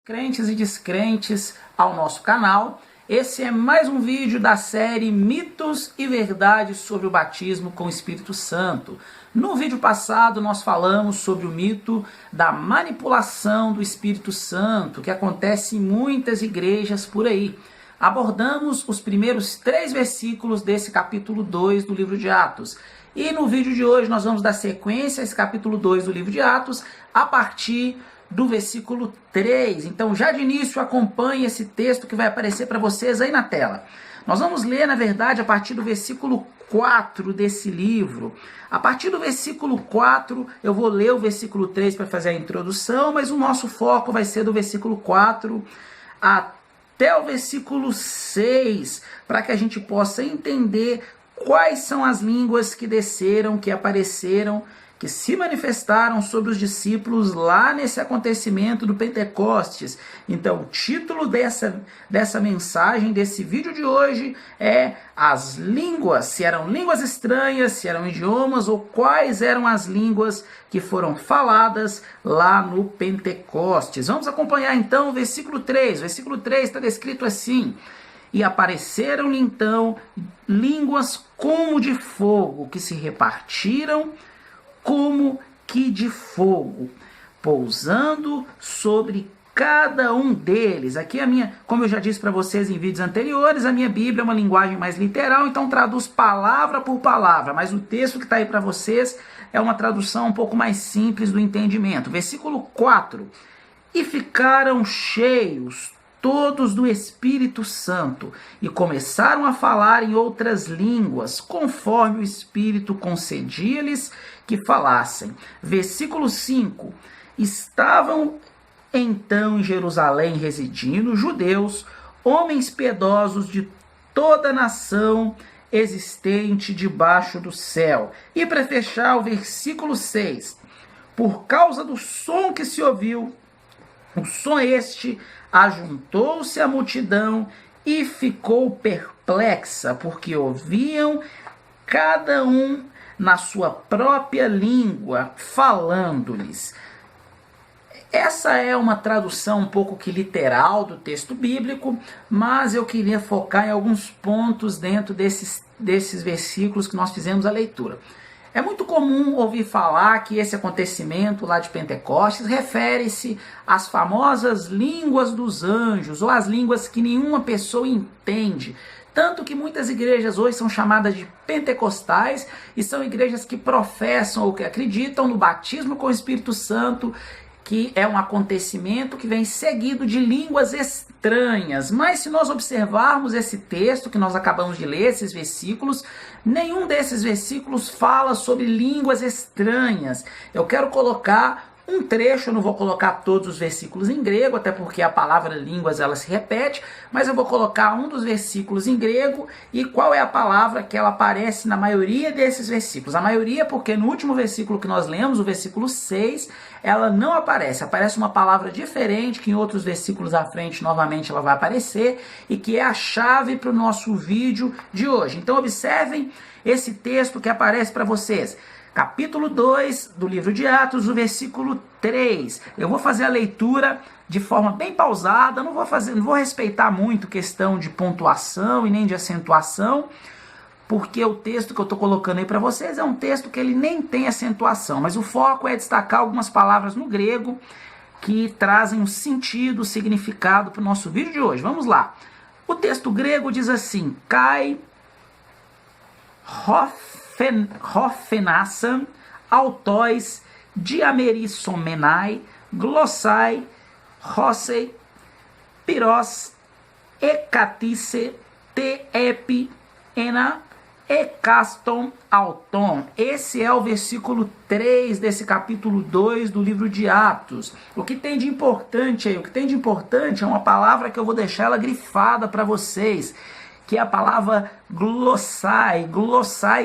Crentes e descrentes ao nosso canal. Esse é mais um vídeo da série Mitos e Verdades sobre o Batismo com o Espírito Santo. No vídeo passado nós falamos sobre o mito da manipulação do Espírito Santo, que acontece em muitas igrejas por aí. Abordamos os primeiros 3 versículos desse capítulo 2 do livro de Atos. E no vídeo de hoje nós vamos dar sequência a esse capítulo 2 do livro de Atos a partir do versículo 3. Então já de início acompanhe esse texto que vai aparecer para vocês aí na tela. Nós vamos ler, na verdade, a partir do versículo 4 desse livro. A partir do versículo 4, eu vou ler o versículo 3 para fazer a introdução, mas o nosso foco vai ser do versículo 4 até o versículo 6, para que a gente possa entender quais são as línguas que desceram, que apareceram, que se manifestaram sobre os discípulos lá nesse acontecimento do Pentecostes. Então, o título dessa mensagem, desse vídeo de hoje, é as línguas, se eram línguas estranhas, se eram idiomas, ou quais eram as línguas que foram faladas lá no Pentecostes. Vamos acompanhar então o versículo 3. O versículo 3 está descrito assim: e apareceram-lhe então línguas como de fogo, que se repartiram como que de fogo, pousando sobre cada um deles. Aqui como eu já disse para vocês em vídeos anteriores, a minha Bíblia é uma linguagem mais literal, então traduz palavra por palavra, mas o texto que está aí para vocês é uma tradução um pouco mais simples do entendimento. Versículo 4: e ficaram cheios todos do Espírito Santo, e começaram a falar em outras línguas, conforme o Espírito concedia-lhes que falassem. Versículo 5: estavam então em Jerusalém residindo judeus, homens piedosos de toda a nação existente debaixo do céu. E para fechar, o versículo 6: por causa do som que se ouviu, o som este, ajuntou-se a multidão e ficou perplexa, porque ouviam cada um na sua própria língua, falando-lhes. Essa é uma tradução um pouco que literal do texto bíblico, mas eu queria focar em alguns pontos dentro desses versículos que nós fizemos a leitura. É muito comum ouvir falar que esse acontecimento lá de Pentecostes refere-se às famosas línguas dos anjos, ou às línguas que nenhuma pessoa entende. Tanto que muitas igrejas hoje são chamadas de pentecostais, e são igrejas que professam ou que acreditam no batismo com o Espírito Santo, que é um acontecimento que vem seguido de línguas estranhas. Mas se nós observarmos esse texto que nós acabamos de ler, esses versículos, nenhum desses versículos fala sobre línguas estranhas. Eu quero colocar um trecho, eu não vou colocar todos os versículos em grego, até porque a palavra línguas ela se repete, mas eu vou colocar um dos versículos em grego. E qual é a palavra que ela aparece na maioria desses versículos? A maioria porque no último versículo que nós lemos, o versículo 6, ela não aparece. Aparece uma palavra diferente, que em outros versículos à frente novamente ela vai aparecer, e que é a chave para o nosso vídeo de hoje. Então observem esse texto que aparece para vocês. Capítulo 2 do livro de Atos, o versículo 3. Eu vou fazer a leitura de forma bem pausada, não vou respeitar muito questão de pontuação e nem de acentuação, porque o texto que eu estou colocando aí para vocês é um texto que ele nem tem acentuação, mas o foco é destacar algumas palavras no grego que trazem um sentido, significado para o nosso vídeo de hoje. Vamos lá. O texto grego diz assim: Kai Hofenassan, autóis, diamerissomenai, glossai, rossei, pirós, ecatice, teepi, ena, ecaston, auton. Esse é o versículo 3 desse capítulo 2 do livro de Atos. O que tem de importante aí? O que tem de importante é uma palavra que eu vou deixar ela grifada para vocês, que é a palavra glossai,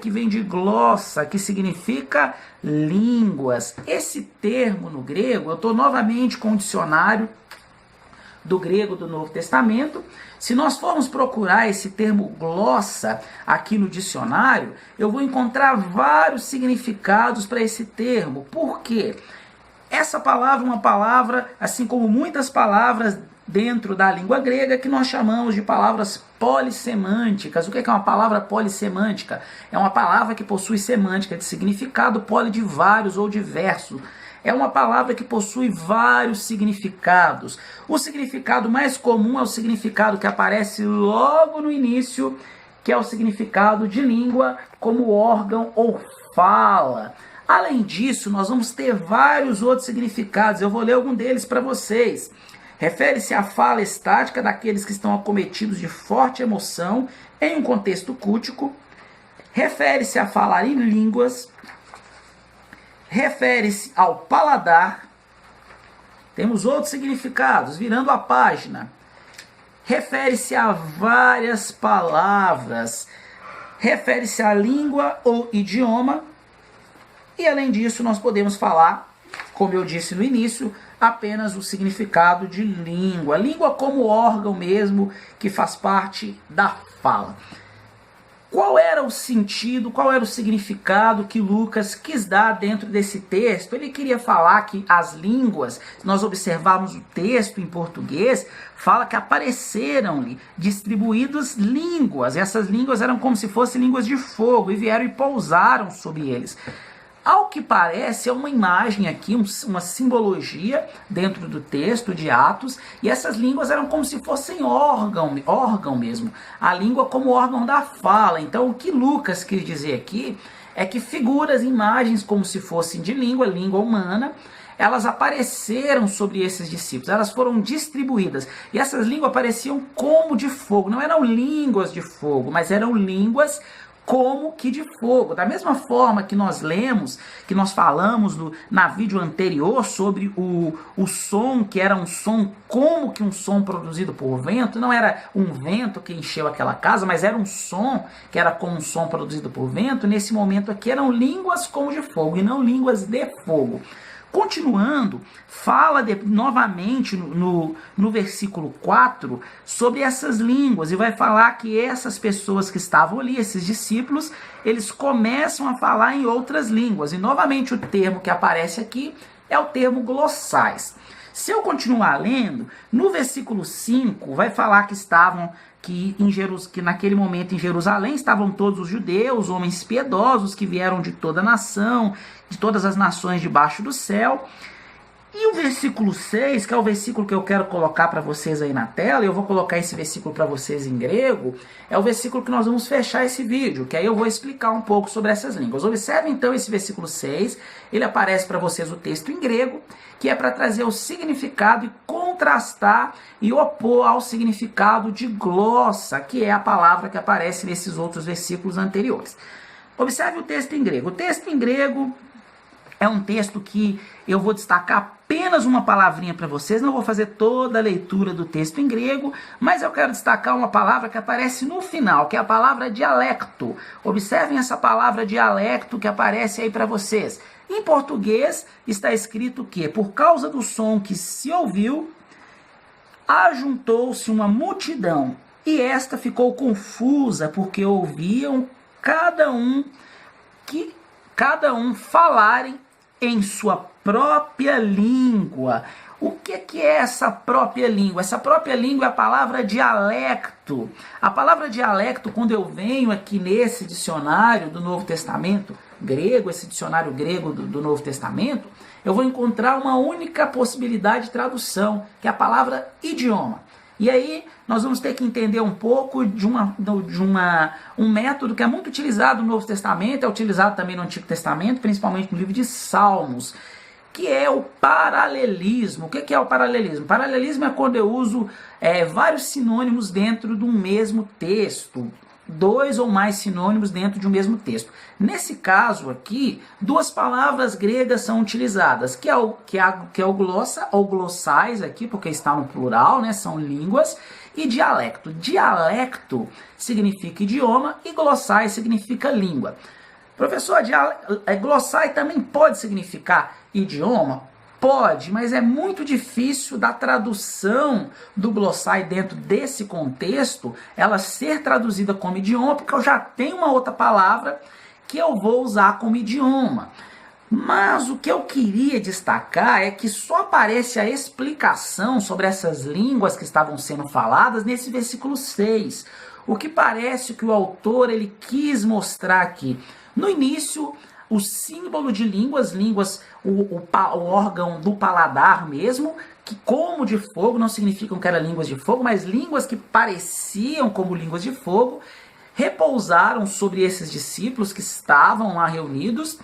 que vem de glossa, que significa línguas. Esse termo no grego, eu estou novamente com o dicionário do grego do Novo Testamento. Se nós formos procurar esse termo glossa aqui no dicionário, eu vou encontrar vários significados para esse termo. Por quê? Essa palavra é uma palavra, assim como muitas palavras dentro da língua grega, que nós chamamos de palavras polissemânticas. O que é uma palavra polissemântica? É uma palavra que possui semântica de significado, poli de vários ou diversos. É uma palavra que possui vários significados. O significado mais comum é o significado que aparece logo no início, que é o significado de língua como órgão ou fala. Além disso, nós vamos ter vários outros significados. Eu vou ler algum deles para vocês. Refere-se à fala estática daqueles que estão acometidos de forte emoção em um contexto cultico. Refere-se a falar em línguas. Refere-se ao paladar. Temos outros significados, virando a página. Refere-se a várias palavras. Refere-se à língua ou idioma. E além disso, nós podemos falar, como eu disse no início, apenas o significado de língua. Língua como órgão mesmo, que faz parte da fala. Qual era o sentido, qual era o significado que Lucas quis dar dentro desse texto? Ele queria falar que as línguas, se nós observarmos o texto em português, fala que apareceram-lhe distribuídas línguas. E essas línguas eram como se fossem línguas de fogo e vieram e pousaram sobre eles. Ao que parece, é uma imagem aqui, uma simbologia dentro do texto de Atos, e essas línguas eram como se fossem órgão mesmo, a língua como órgão da fala. Então, o que Lucas quis dizer aqui é que figuras, imagens como se fossem de língua humana, elas apareceram sobre esses discípulos, elas foram distribuídas, e essas línguas apareciam como de fogo, não eram línguas de fogo, mas eram línguas como que de fogo. Da mesma forma que nós lemos, que nós falamos na vídeo anterior sobre o som, que era um som como que um som produzido por vento, não era um vento que encheu aquela casa, mas era um som que era como um som produzido por vento. Nesse momento aqui eram línguas como de fogo e não línguas de fogo. Continuando, fala novamente no versículo 4 sobre essas línguas e vai falar que essas pessoas que estavam ali, esses discípulos, eles começam a falar em outras línguas. E novamente o termo que aparece aqui é o termo glossais. Se eu continuar lendo, no versículo 5 vai falar que naquele momento em Jerusalém estavam todos os judeus, homens piedosos que vieram de toda a nação, de todas as nações debaixo do céu. E o versículo 6, que é o versículo que eu quero colocar para vocês aí na tela, eu vou colocar esse versículo para vocês em grego, é o versículo que nós vamos fechar esse vídeo, que aí eu vou explicar um pouco sobre essas línguas. Observe então esse versículo 6, ele aparece para vocês o texto em grego, que é para trazer o significado e contrastar e opor ao significado de glossa, que é a palavra que aparece nesses outros versículos anteriores. Observe o texto em grego. O texto em grego é um texto que eu vou destacar apenas uma palavrinha para vocês, não vou fazer toda a leitura do texto em grego, mas eu quero destacar uma palavra que aparece no final, que é a palavra dialecto. Observem essa palavra dialecto que aparece aí para vocês. Em português está escrito que, por causa do som que se ouviu, ajuntou-se uma multidão, e esta ficou confusa, porque ouviam cada um falarem em sua própria língua. O que é essa própria língua? Essa própria língua é a palavra dialecto. A palavra dialecto, quando eu venho aqui nesse dicionário do Novo Testamento grego, esse dicionário grego do Novo Testamento, eu vou encontrar uma única possibilidade de tradução, que é a palavra idioma. E aí nós vamos ter que entender um pouco de um método que é muito utilizado no Novo Testamento, é utilizado também no Antigo Testamento, principalmente no livro de Salmos, que é o paralelismo. O que é o paralelismo? Paralelismo é quando eu uso vários sinônimos dentro de um mesmo texto. 2 ou mais sinônimos dentro de um mesmo texto. Nesse caso aqui, 2 palavras gregas são utilizadas, que é o glossa, ou glossais aqui, porque está no plural, né, são línguas, e dialecto. Dialecto significa idioma e glossais significa língua. Professor, glossai também pode significar idioma? Pode, mas é muito difícil da tradução do glossai dentro desse contexto, ela ser traduzida como idioma, porque eu já tenho uma outra palavra que eu vou usar como idioma. Mas o que eu queria destacar é que só aparece a explicação sobre essas línguas que estavam sendo faladas nesse versículo 6. O que parece que o autor ele quis mostrar aqui. No início, o símbolo de línguas, o órgão do paladar mesmo, que como de fogo, não significam que eram línguas de fogo, mas línguas que pareciam como línguas de fogo, repousaram sobre esses discípulos que estavam lá reunidos.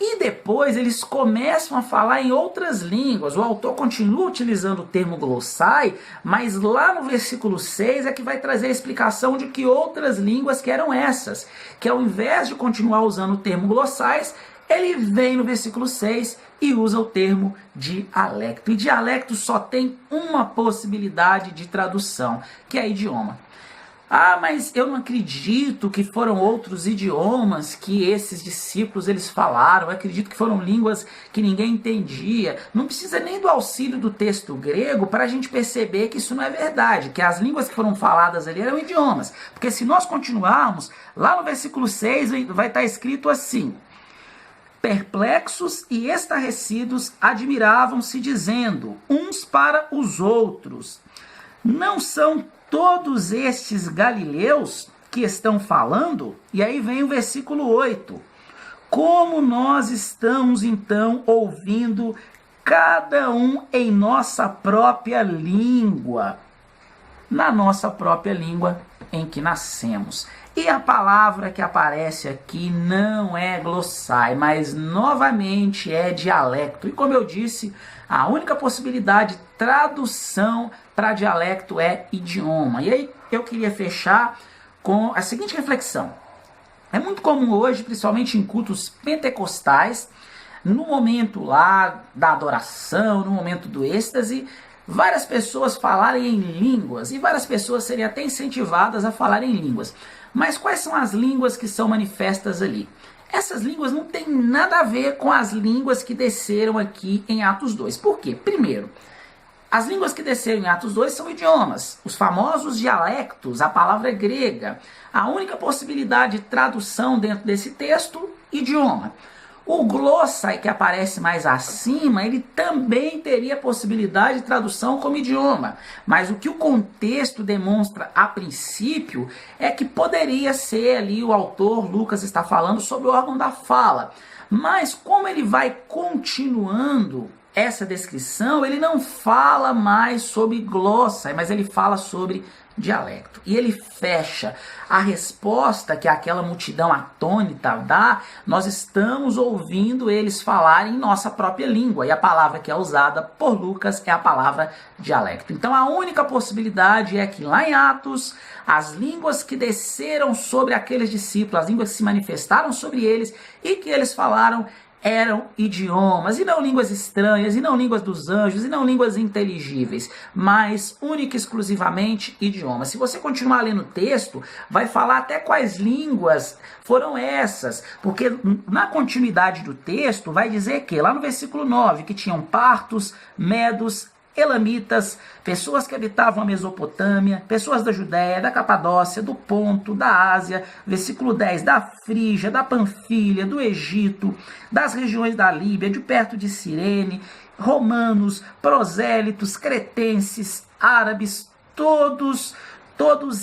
E depois eles começam a falar em outras línguas. O autor continua utilizando o termo glossai, mas lá no versículo 6 é que vai trazer a explicação de que outras línguas que eram essas. Que ao invés de continuar usando o termo glossais, ele vem no versículo 6 e usa o termo dialecto. E dialecto só tem uma possibilidade de tradução, que é idioma. Ah, mas eu não acredito que foram outros idiomas que esses discípulos eles falaram. Eu acredito que foram línguas que ninguém entendia. Não precisa nem do auxílio do texto grego para a gente perceber que isso não é verdade, que as línguas que foram faladas ali eram idiomas. Porque se nós continuarmos, lá no versículo 6 vai estar escrito assim: perplexos e estarrecidos admiravam-se, dizendo uns para os outros: não são todos estes galileus que estão falando? E aí vem o versículo 8. Como nós estamos então ouvindo cada um em nossa própria língua, na nossa própria língua em que nascemos. E a palavra que aparece aqui não é glossai, mas novamente é dialecto. E como eu disse, a única possibilidade de tradução para dialecto é idioma. E aí eu queria fechar com a seguinte reflexão. É muito comum hoje, principalmente em cultos pentecostais, no momento lá da adoração, no momento do êxtase, várias pessoas falarem em línguas e várias pessoas serem até incentivadas a falar em línguas. Mas quais são as línguas que são manifestas ali? Essas línguas não têm nada a ver com as línguas que desceram aqui em Atos 2. Por quê? Primeiro, as línguas que desceram em Atos 2 são idiomas, os famosos dialectos, a palavra grega. A única possibilidade de tradução dentro desse texto, idioma. O glossai, que aparece mais acima, ele também teria possibilidade de tradução como idioma. Mas o que o contexto demonstra a princípio é que poderia ser ali o autor, Lucas, está falando sobre o órgão da fala. Mas como ele vai continuando essa descrição, ele não fala mais sobre glossai, mas ele fala sobre dialecto. E ele fecha a resposta que aquela multidão atônita dá. Nós estamos ouvindo eles falarem em nossa própria língua, e a palavra que é usada por Lucas é a palavra dialecto. Então a única possibilidade é que lá em Atos, as línguas que desceram sobre aqueles discípulos, as línguas que se manifestaram sobre eles e que eles falaram, eram idiomas, e não línguas estranhas, e não línguas dos anjos, e não línguas inteligíveis, mas única e exclusivamente idiomas. Se você continuar lendo o texto, vai falar até quais línguas foram essas, porque na continuidade do texto vai dizer que, lá no versículo 9, que tinham partos, medos, elamitas, pessoas que habitavam a Mesopotâmia, pessoas da Judéia, da Capadócia, do Ponto, da Ásia, versículo 10, da Frígia, da Panfilha, do Egito, das regiões da Líbia, de perto de Cirene, romanos, prosélitos, cretenses, árabes, todos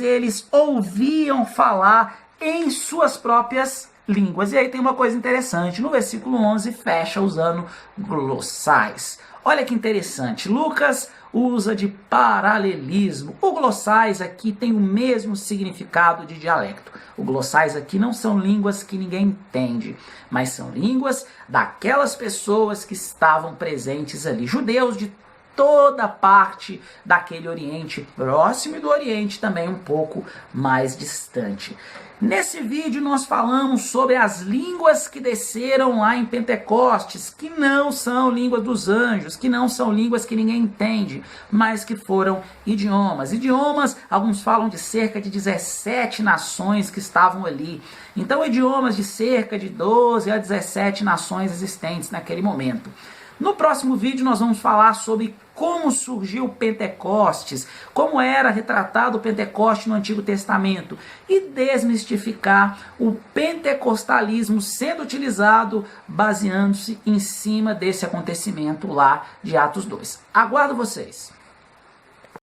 eles ouviam falar em suas próprias línguas. E aí tem uma coisa interessante, no versículo 11 fecha usando glossais. Olha que interessante, Lucas usa de paralelismo. O glossais aqui tem o mesmo significado de dialecto. O glossais aqui não são línguas que ninguém entende, mas são línguas daquelas pessoas que estavam presentes ali, judeus de toda parte daquele Oriente próximo e do Oriente também um pouco mais distante. Nesse vídeo nós falamos sobre as línguas que desceram lá em Pentecostes, que não são línguas dos anjos, que não são línguas que ninguém entende, mas que foram idiomas. Idiomas, alguns falam de cerca de 17 nações que estavam ali. Então idiomas de cerca de 12 a 17 nações existentes naquele momento. No próximo vídeo nós vamos falar sobre como surgiu o Pentecostes, como era retratado o Pentecoste no Antigo Testamento e desmistificar o pentecostalismo sendo utilizado baseando-se em cima desse acontecimento lá de Atos 2. Aguardo vocês!